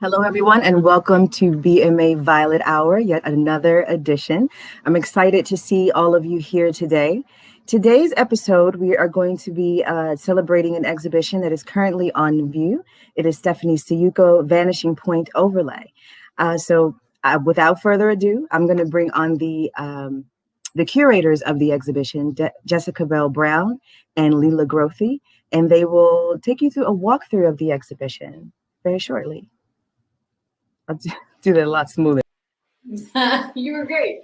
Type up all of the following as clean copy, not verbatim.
Hello, everyone, and welcome to BMA Violet Hour, yet another edition. I'm excited to see all of you here today. Today's episode, we are going to be celebrating an exhibition that is currently on view. It is Stephanie's Syjuco Vanishing Point Overlay. Without further ado, I'm going to bring on the curators of the exhibition, Jessica Bell Brown and Leela Grothy, and they will take you through a walkthrough of the exhibition very shortly. I'll do that a lot smoother. You were great.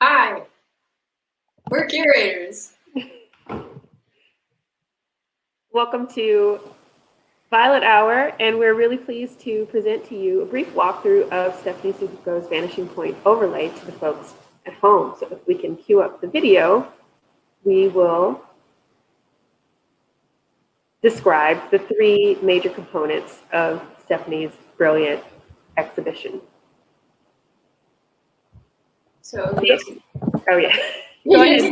Hi, we're curators. Welcome to Violet Hour, and we're really pleased to present to you a brief walkthrough of Stephanie Syjuco's Vanishing Point Overlay to the folks at home. So if we can cue up the video, we will describe the three major components of Stephanie's brilliant exhibition. So, oh yeah, go ahead.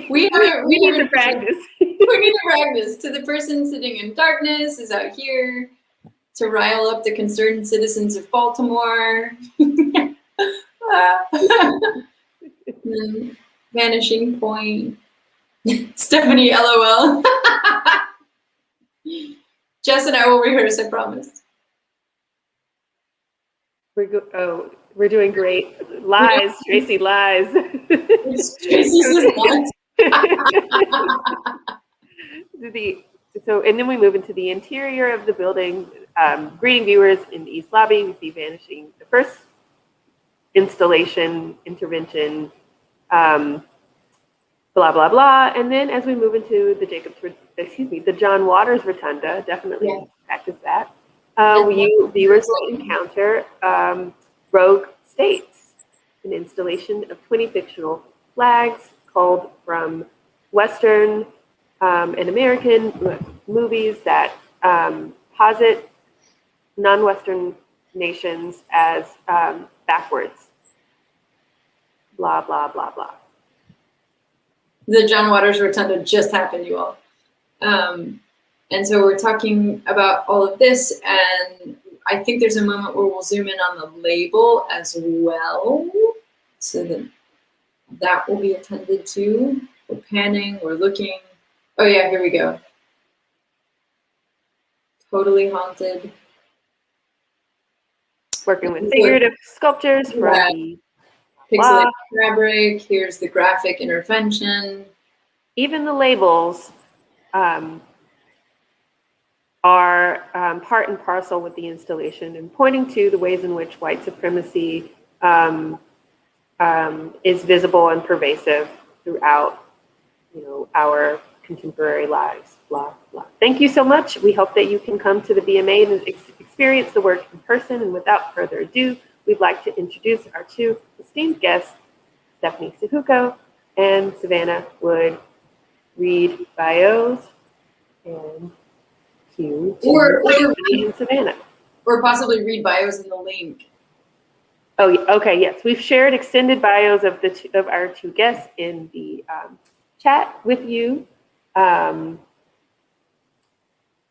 we need to practice. We need to practice. To the person sitting in darkness is out here to rile up the concerned citizens of Baltimore. Vanishing Point. Stephanie, LOL. Jess and I will rehearse, I promise. We're doing great. Lies, Tracy, lies. Tracy's lies. And then we move into the interior of the building, greeting viewers in the East Lobby. We see vanishing, the first installation, intervention, blah, blah, blah. And then as we move into the John Waters Rotunda, definitely practice that. Viewers will encounter Rogue States, an installation of 20 fictional flags culled from Western and American movies that posit non-Western nations as backwards. Blah, blah, blah, blah. The John Waters Rotunda just happened, you all. And so we're talking about all of this, and I think there's a moment where we'll zoom in on the label as well, so that will be attended to. We're panning, we're looking. Oh yeah, here we go. Totally haunted. Working with figurative sculptures from the pixelated fabric. Here's the graphic intervention. Even the labels are part and parcel with the installation and pointing to the ways in which white supremacy is visible and pervasive throughout, our contemporary lives. Blah, blah. Thank you so much. We hope that you can come to the BMA and experience the work in person. And without further ado, we'd like to introduce our two esteemed guests, Stephanie Syjuco and Savannah Wood. Read bios and or Savannah. Or possibly read bios in the link. Oh, okay, yes. We've shared extended bios of our two guests in the chat with you. Blah,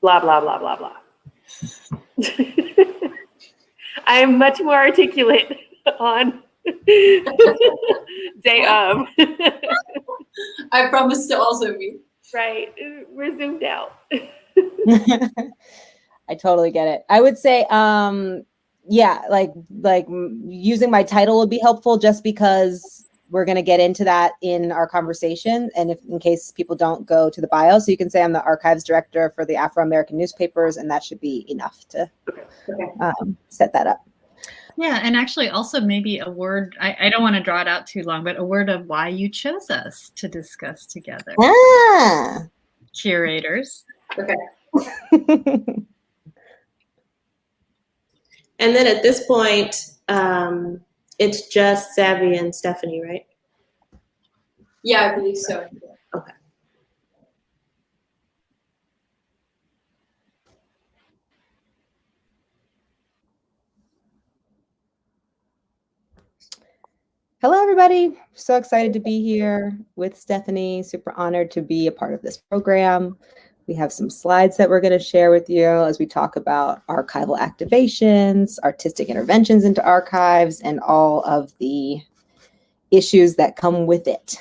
blah, blah, blah, blah. I am much more articulate on day of. I promise to also be. Right. We're zoomed out. I totally get it. I would say, like using my title would be helpful, just because we're going to get into that in our conversation. And in case people don't go to the bio, so you can say I'm the archives director for the Afro-American newspapers, and that should be enough to set that up. Yeah, and actually also maybe a word, I don't want to draw it out too long, but a word of why you chose us to discuss together. Curators. Okay. And then at this point, it's just Savvy and Stephanie, right? Yeah, I believe so. Okay. Hello, everybody. So excited to be here with Stephanie. Super honored to be a part of this program. We have some slides that we're going to share with you as we talk about archival activations, artistic interventions into archives, and all of the issues that come with it.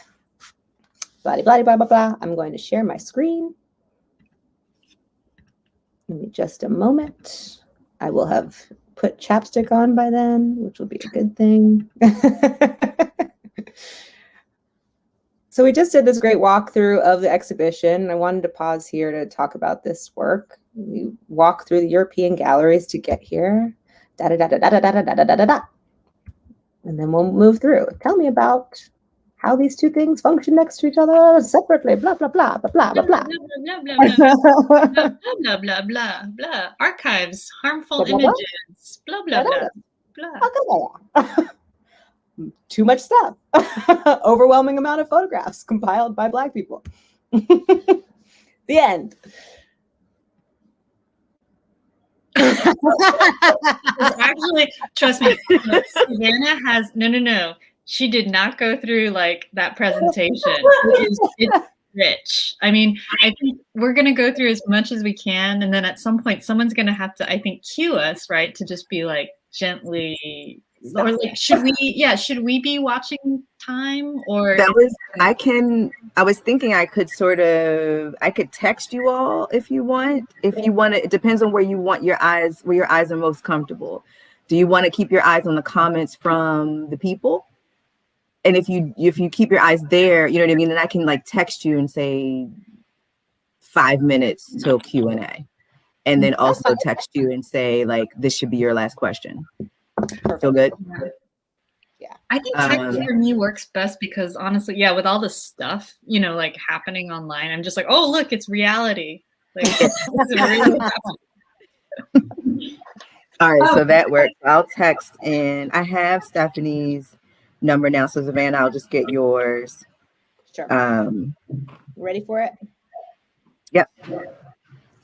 Blah, blah, blah, blah, blah. I'm going to share my screen. Give me just a moment. I will have put chapstick on by then, which will be a good thing. So we just did this great walkthrough of the exhibition. I wanted to pause here to talk about this work. We walk through the European galleries to get here. Da da da da da da da da da da da. And then we'll move through. Tell me about how these two things function next to each other separately. Blah blah blah blah blah blah blah. Blah blah blah blah. Archives, harmful Blah, blah, blah. images. Blah blah blah blah. Too much stuff. Overwhelming amount of photographs compiled by Black people. The end. Actually, trust me, Savannah has no. She did not go through like that presentation. It's rich. I mean, I think we're gonna go through as much as we can, and then at some point, someone's gonna have to, I think, cue us, right, to just be like gently. Or like, should we be watching time, or I was thinking I could text you all if you want. It depends on where you want your eyes, where your eyes are most comfortable. Do you want to keep your eyes on the comments from the people? And if you keep your eyes there, you know what I mean, then I can like text you and say 5 minutes till Q&A. And then also text you and say like, this should be your last question. Feel good? Yeah. I think text for me works best because honestly, yeah, with all the stuff, you know, like happening online, I'm just like, oh, look, it's reality. Like, it's really all right, so that works. I'll text, and I have Stephanie's number now. So Savannah, I'll just get yours. Sure. Ready for it? Yep.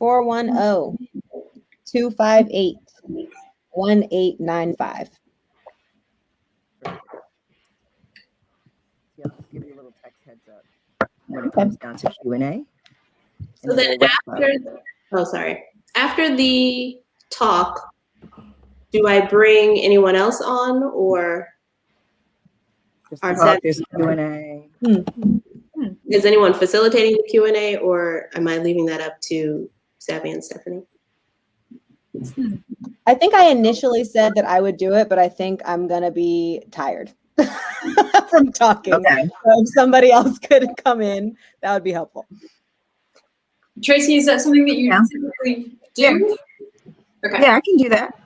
410-258-1895. Yeah, I'll just give you a little text heads up when it comes down to Q&A. So then after the talk, do I bring anyone else on, or there's Q&A. is anyone facilitating the Q&A, or am I leaving that up to Savvy and Stephanie? I think I initially said that I would do it, but I think I'm going to be tired from talking. Okay. So if somebody else could come in, that would be helpful. Tracy, is that something that you typically do? Yeah. Okay. Yeah, I can do that.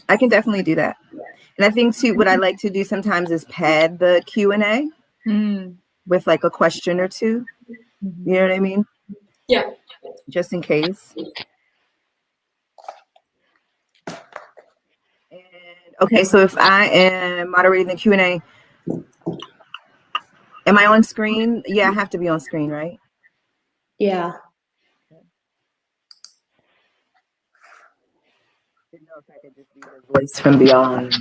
I can definitely do that. And I think too, what I like to do sometimes is pad the Q&A with like a question or two. You know what I mean? Yeah. Just in case. Okay, so if I am moderating the Q&A, am I on screen? Yeah, I have to be on screen, right? Yeah. Didn't know if I could just be the voice from beyond.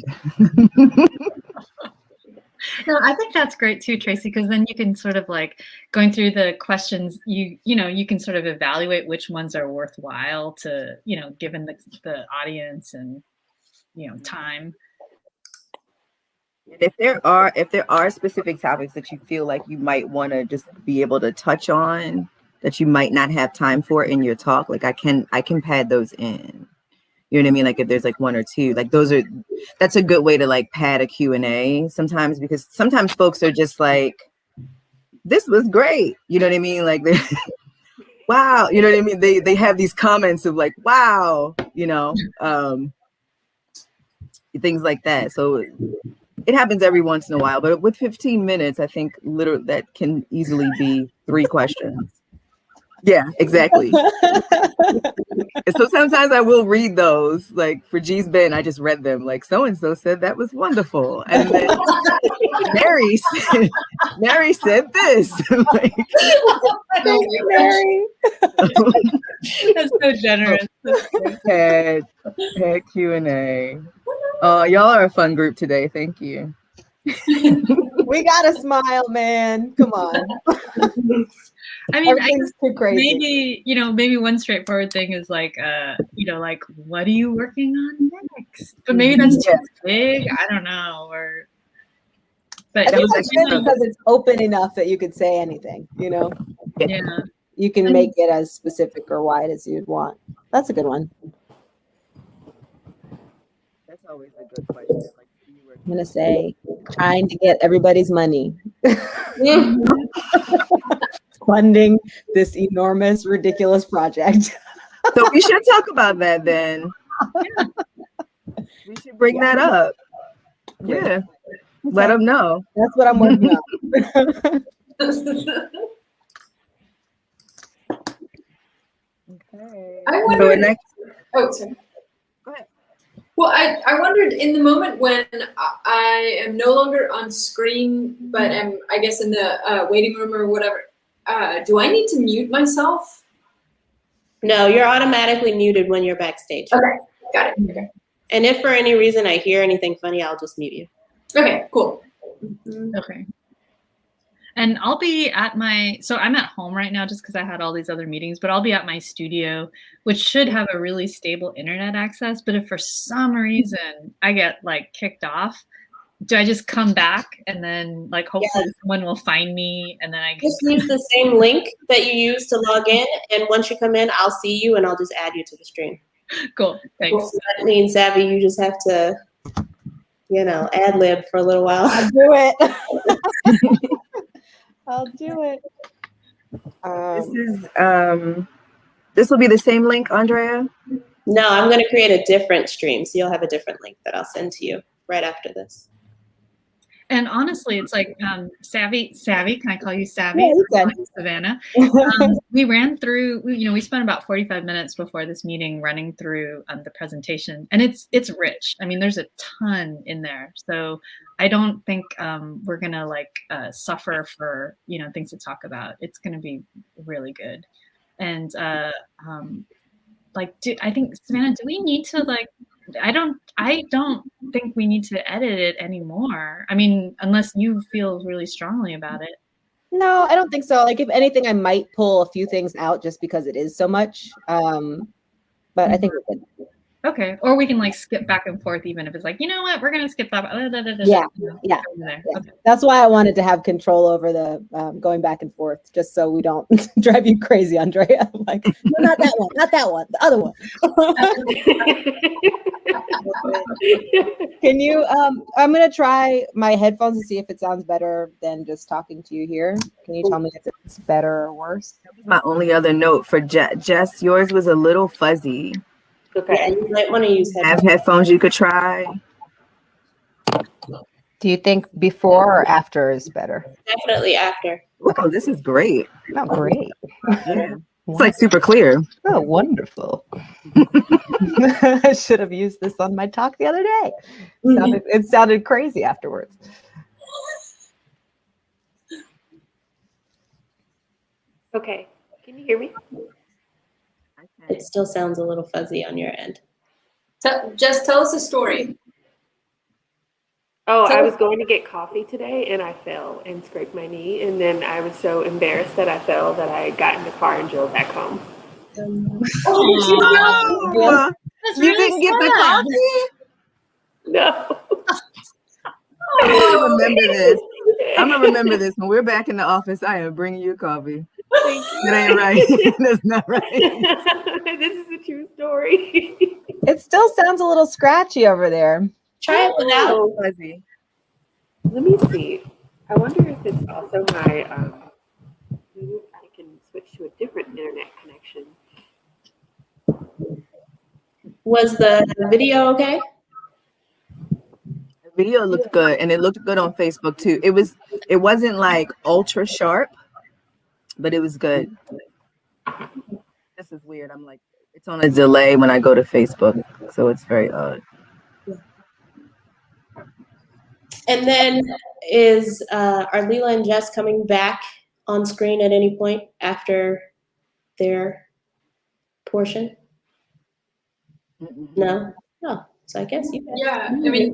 No, I think that's great too, Tracy, because then you can sort of like going through the questions, you can sort of evaluate which ones are worthwhile to, given the audience and, time. And if there are specific topics that you feel like you might want to just be able to touch on that you might not have time for in your talk, like I can pad those in. You know what I mean? Like if there's like one or two, like that's a good way to like pad a Q&A sometimes, because sometimes folks are just like, this was great. You know what I mean? Like, wow. You know what I mean? They have these comments of like, wow, things like that. So it happens every once in a while, but with 15 minutes, I think literally that can easily be 3 questions. Yeah, exactly. And so sometimes I will read those, like for G's Ben, I just read them, like so-and-so said that was wonderful. And then Mary said this. Like, Thank you, Mary. That's so generous. Had Q&A. Y'all are a fun group today. Thank you. We got to smile, man. Come on. I mean, I Everything's too crazy. maybe, maybe one straightforward thing is like, like, what are you working on next? But maybe that's too big. I don't know. But I think that's good because it's open enough that you could say anything, yeah. You can make it as specific or wide as you'd want. That's a good one. That's always a good question. Like, I'm going to say, trying to get everybody's money. Funding this enormous, ridiculous project. So we should talk about that then. We should bring that up. Yeah. Let them know. That's what I'm working on. Okay. I wondered. Oh, sorry. Go ahead. Well, I wondered in the moment when I am no longer on screen, but am, I guess, in the waiting room or whatever, do I need to mute myself? No, you're automatically muted when you're backstage. Okay, got it. Okay. And if for any reason I hear anything funny, I'll just mute you. Okay, cool. Okay. And I'll be at so I'm at home right now just because I had all these other meetings, but I'll be at my studio, which should have a really stable internet access. But if for some reason I get like kicked off, do I just come back and then like hopefully someone will find me and then I just use the same link that you use to log in, and once you come in, I'll see you and I'll just add you to the stream. Cool, thanks. So that means, Savvy, you just have to, ad lib for a little while. I'll do it. I'll do it. This will be the same link, Andrea? No, I'm going to create a different stream, so you'll have a different link that I'll send to you right after this. And honestly, it's like Savvy. Can I call you Savvy? Yeah, you can. Savannah. We ran through. We spent about 45 minutes before this meeting running through the presentation, and it's rich. I mean, there's a ton in there, so I don't think we're gonna suffer for things to talk about. It's gonna be really good, and I think Savannah, do we need to I don't think we need to edit it anymore. I mean, unless you feel really strongly about it. No, I don't think so. Like, if anything, I might pull a few things out just because it is so much. But I think we're good. Okay. Or we can skip back and forth, even if it's like, you know what, we're going to skip that. Yeah. Okay. That's why I wanted to have control over the going back and forth, just so we don't drive you crazy, Andrea. I'm like, no, not that one, the other one. Can you, I'm going to try my headphones to see if it sounds better than just talking to you here. Can you tell me if it's better or worse? My only other note for Jess, yours was a little fuzzy. Okay, and you might want to use headphones. Have headphones you could try. Do you think before or after is better? Definitely after. Oh, this is great. Oh, great. Yeah. It's super clear. Oh, wonderful. I should have used this on my talk the other day. It sounded crazy afterwards. Okay, can you hear me? It still sounds a little fuzzy on your end. Just tell us a story. Oh, I was going to get coffee today and I fell and scraped my knee. And then I was so embarrassed that I fell that I got in the car and drove back home. Oh, you didn't get the coffee? No. I'm gonna remember this. I'm gonna remember this. When we're back in the office, I am bringing you coffee. Thank you. That ain't right. That's not right. This is a true story. It still sounds a little scratchy over there. Try it without. Fuzzy. Let me see. I wonder if it's also my, maybe I can switch to a different internet connection. Was the video okay? The video looked good, and it looked good on Facebook too. It wasn't ultra sharp, but it was good. This is weird. I'm it's on a delay when I go to Facebook, so it's very odd. And then are Leela and Jess coming back on screen at any point after their portion? No? Oh, so I guess you guys. Yeah, I mean,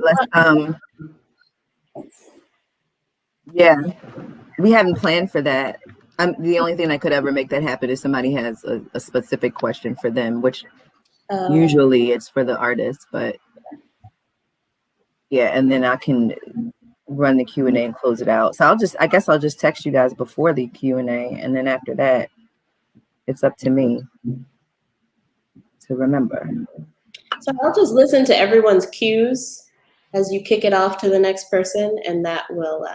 Yeah, we haven't planned for that. The only thing that could ever make that happen is somebody has a specific question for them, which Oh, usually it's for the artist, but yeah, and then I can run the Q&A and close it out. So I guess I'll just text you guys before the Q&A, and then after that, it's up to me to remember. so I'll just listen to everyone's cues as you kick it off to the next person, and that will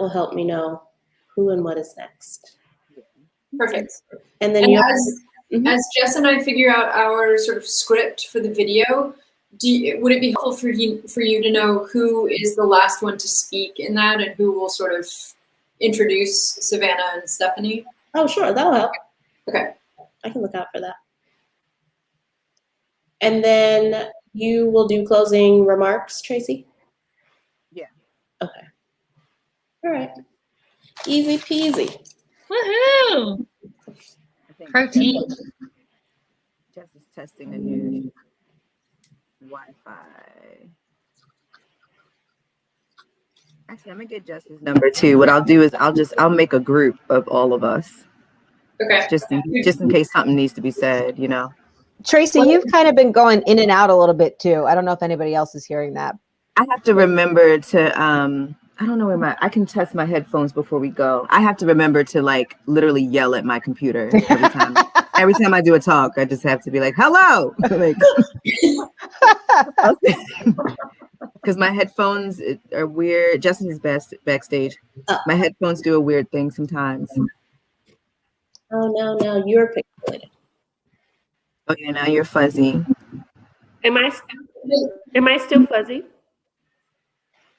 help me know who and what is next. Perfect. And then And you as Jess and I figure out our sort of script for the video, would it be helpful for you to know who is the last one to speak in that and who will sort of introduce Savannah and Stephanie? Oh, sure, that'll help. Okay. I can look out for that. And then you will do closing remarks, Tracy? Yeah. Okay. All right. Easy peasy. Woohoo! I think Protein. Jess is testing a new Wi-Fi. Actually, I'm gonna get Jess's number too. What I'll do is I'll make a group of all of us, Okay. just in case something needs to be said, you know. Tracy, you've kind of been going in and out a little bit too. I don't know if anybody else is hearing that. I have to remember to I don't know where I can test my headphones before we go. I have to remember to like literally yell at my computer every time. Every time I do a talk, I just have to be like, "Hello," because my headphones are weird. Justin's backstage. My headphones do a weird thing sometimes. Oh, no, you're pixelated. Oh yeah, now you're fuzzy. Am I still fuzzy?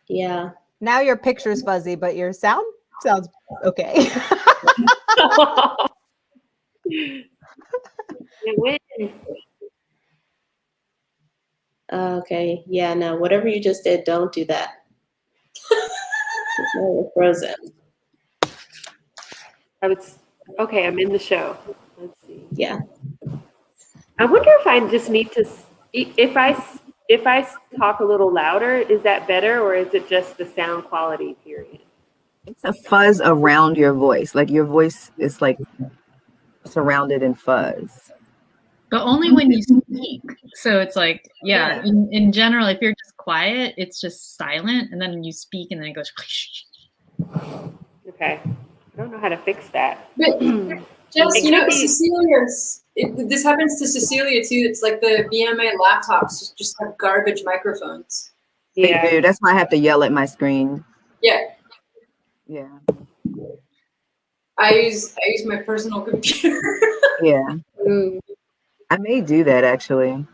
Yeah. Now your picture's fuzzy, but your sound sounds okay. Okay. Yeah, no, whatever you just did, don't do that. No, you're frozen. Okay, I'm in the show. Let's see. Yeah. I wonder if I just need to, if I talk a little louder, is that better, or is it just the sound quality period? It's a fuzz around your voice. Like your voice is like surrounded in fuzz. But only when you speak. So it's like, yeah, in general, if you're just quiet, it's just silent. And then you speak and then it goes. Okay. I don't know how to fix that. But Jess, you know, Cecilia's, this happens to Cecilia too. It's like the BMA laptops just have garbage microphones. Yeah. They do. That's why I have to yell at my screen. Yeah. Yeah. I use my personal computer. Yeah. I may do that actually.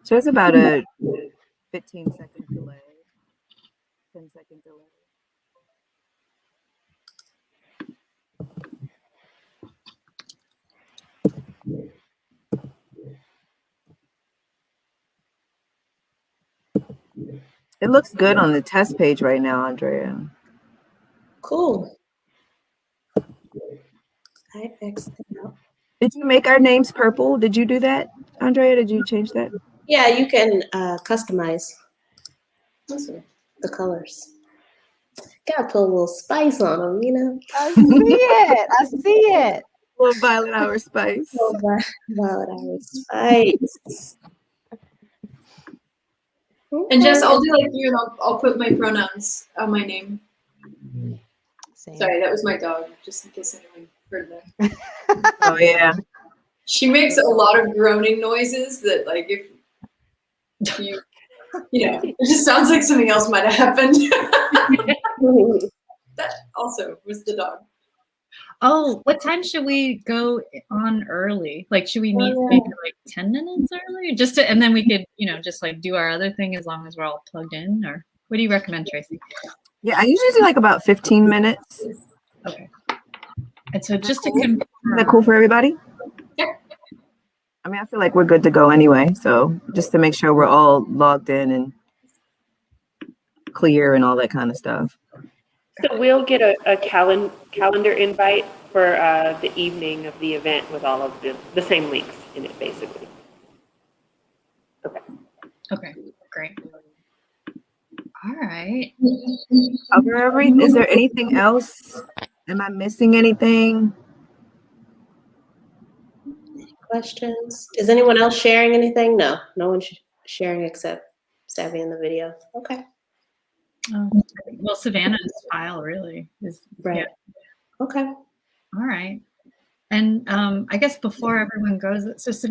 So it's about a 15-second delay, 10-second delay. It looks good on the test page right now, Andrea. Cool. I X'd it out. Did you make our names purple? Did you do that, Andrea? Did you change that? Yeah, you can customize the colors. Gotta put a little spice on them, you know? I see it. A little Violet Hour spice. Violet Hour spice. And Jess, I'll do like you, and I'll put my pronouns on my name. Same. Sorry, that was my dog, just in case anyone heard that. Oh yeah. She makes a lot of groaning noises that, like, if you know, it just sounds like something else might have happened. That also was the dog. Oh, what time should we go on early? Like, should we meet maybe like 10 minutes early? Just to, and then we could, you know, just like do our other thing as long as we're all plugged in, or what do you recommend, Tracy? Yeah, I usually do like about 15 minutes. Okay. And so just to confirm. Is that cool for everybody? Yeah. I mean, I feel like we're good to go anyway. So just to make sure we're all logged in and clear and all that kind of stuff. So we'll get a calendar invite for the evening of the event with all of the same links in it, basically. Okay. Okay, great. All right. Cover everything. Is there anything else? Am I missing anything? Questions? Is anyone else sharing anything? No, no one's sharing except Savvy in the video. Okay. Well, Savannah's file really is Right. yeah. Okay. All right. And I guess before everyone goes, so Savannah,